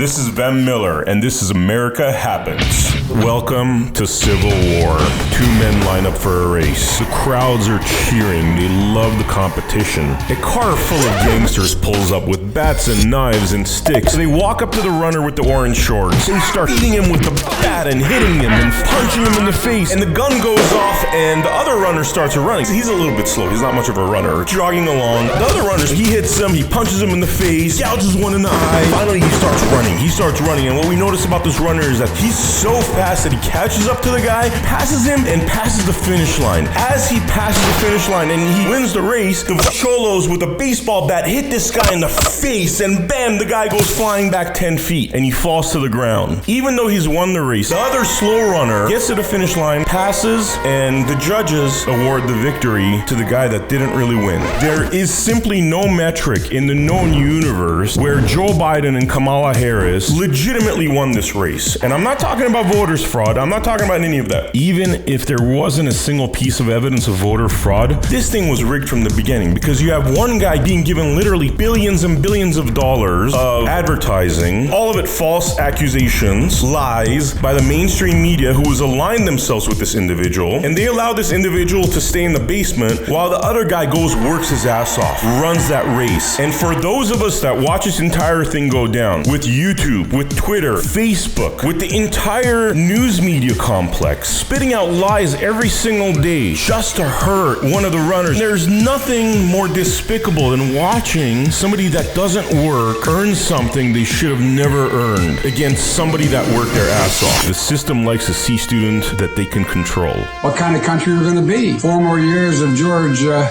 This is Ben Miller, and this is America Happens. Welcome to Civil War. Two men line up for a race. The crowds are cheering. They love the competition. A car full of gangsters pulls up with bats and knives and sticks. They walk up to the runner with the orange shorts. They start beating him with the bat and hitting him and punching him in the face. And the gun goes off, and the other runner starts running. He's a little bit slow. He's not much of a runner. Jogging along. The other runner, he hits him. He punches him in the face. Gouges one in the eye. Finally, he starts running. And what we notice about this runner is that he's so fast that he catches up to the guy, passes him, and passes the finish line. As he passes the finish line and he wins the race, the cholos with a baseball bat hit this guy in the face, and bam, the guy goes flying back 10 feet, and he falls to the ground. Even though he's won the race, the other slow runner gets to the finish line, passes, and the judges award the victory to the guy that didn't really win. There is simply no metric in the known universe where Joe Biden and Kamala Harris legitimately won this race. And I'm not talking about voters fraud. I'm not talking about any of that. Even if there wasn't a single piece of evidence of voter fraud, this thing was rigged from the beginning, because you have one guy being given literally billions and billions of dollars of advertising, all of it false accusations, lies by the mainstream media who has aligned themselves with this individual, and they allow this individual to stay in the basement while the other guy goes, works his ass off, runs that race. And for those of us that watch this entire thing go down, with YouTube, with Twitter, Facebook, with the entire news media complex, spitting out lies every single day just to hurt one of the runners, there's nothing more despicable than watching somebody that doesn't work earn something they should have never earned against somebody that worked their ass off. The system likes a C student that they can control. What kind of country we're going to be? 4 more years of Georgia,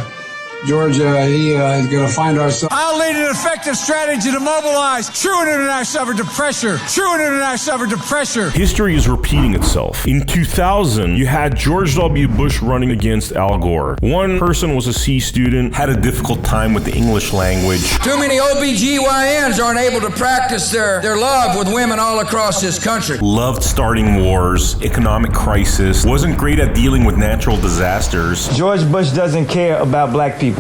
he is going to find ourselves. I'll lead an effective strategy to mobilize true international effort to pressure. History is repeating itself. In 2000, you had George W. Bush running against Al Gore. One person was a C student, had a difficult time with the English language. Too many OBGYNs aren't able to practice their love with women all across this country. Loved starting wars, economic crisis, wasn't great at dealing with natural disasters. George Bush doesn't care about black people.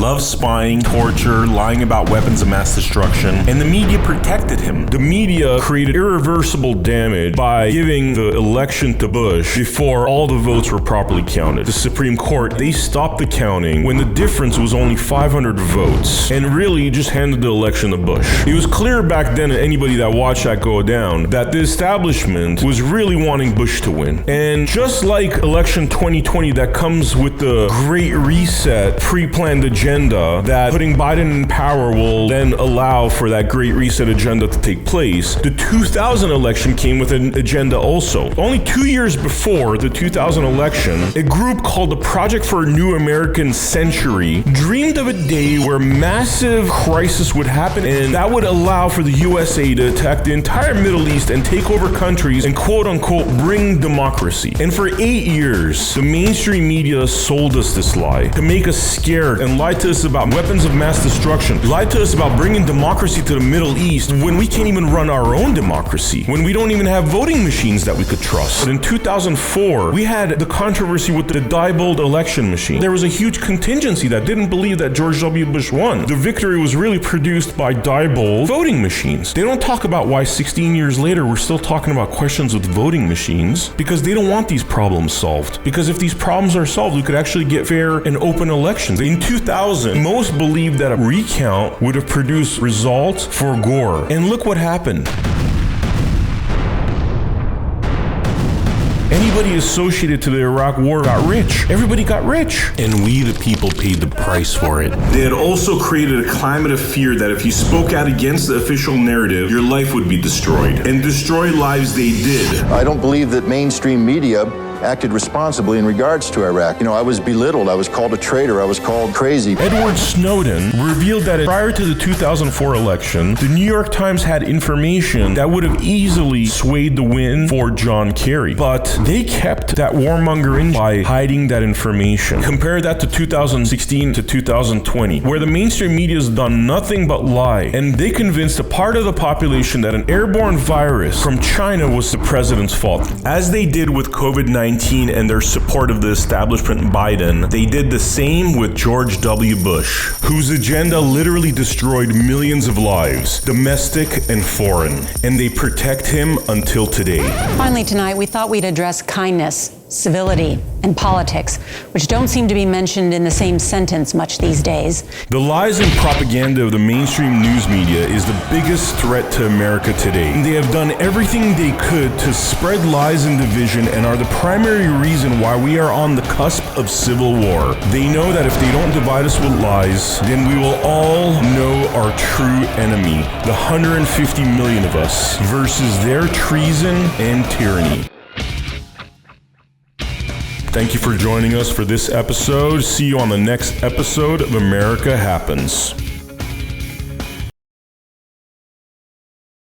Loved spying, torture, lying about weapons of mass destruction, and the media protected him. The media created irreversible damage by giving the election to Bush before all the votes were properly counted. The Supreme Court, they stopped the counting when the difference was only 500 votes, and really just handed the election to Bush. It was clear back then to anybody that watched that go down that the establishment was really wanting Bush to win. And just like election 2020 that comes with the Great Reset pre-planned agenda, that putting Biden in power will then allow for that Great Reset agenda to take place, the 2000 election came with an agenda also. Only 2 years before the 2000 election, a group called the Project for a New American Century dreamed of a day where massive crisis would happen, and that would allow for the USA to attack the entire Middle East and take over countries and quote-unquote bring democracy. And for 8 years, the mainstream media sold us this lie to make us scared and lied to us about weapons of mass destruction, lied to us about bringing democracy to the Middle East when we can't even run our own democracy, when we don't even have voting machines that we could trust. But in 2004, we had the controversy with the Diebold election machine. There was a huge contingency that didn't believe that George W. Bush won. The victory was really produced by Diebold voting machines. They don't talk about why 16 years later we're still talking about questions with voting machines, because they don't want these problems solved. Because if these problems are solved, we could actually get fair and open elections. In 2000, most believed that a recount would have produced results for Gore. And look what happened. Anybody associated to the Iraq War got rich. Everybody got rich. And we, the people, paid the price for it. They had also created a climate of fear that if you spoke out against the official narrative, your life would be destroyed. And destroy lives they did. I don't believe that mainstream media acted responsibly in regards to Iraq. You know, I was belittled, I was called a traitor, I was called crazy. Edward Snowden revealed that prior to the 2004 election, the New York Times had information that would have easily swayed the wind for John Kerry. But they kept that warmonger in by hiding that information. Compare that to 2016 to 2020, where the mainstream media has done nothing but lie. And they convinced a part of the population that an airborne virus from China was the president's fault, as they did with COVID-19 COVID-19 and their support of the establishment Biden, they did the same with George W. Bush, whose agenda literally destroyed millions of lives, domestic and foreign, and they protect him until today. Finally tonight, we thought we'd address kindness, civility, and politics, which don't seem to be mentioned in the same sentence much these days. The lies and propaganda of the mainstream news media is the biggest threat to America today. They have done everything they could to spread lies and division and are the primary reason why we are on the cusp of civil war. They know that if they don't divide us with lies, then we will all know our true enemy, the 150 million of us, versus their treason and tyranny. Thank you for joining us for this episode. See you on the next episode of America Happens.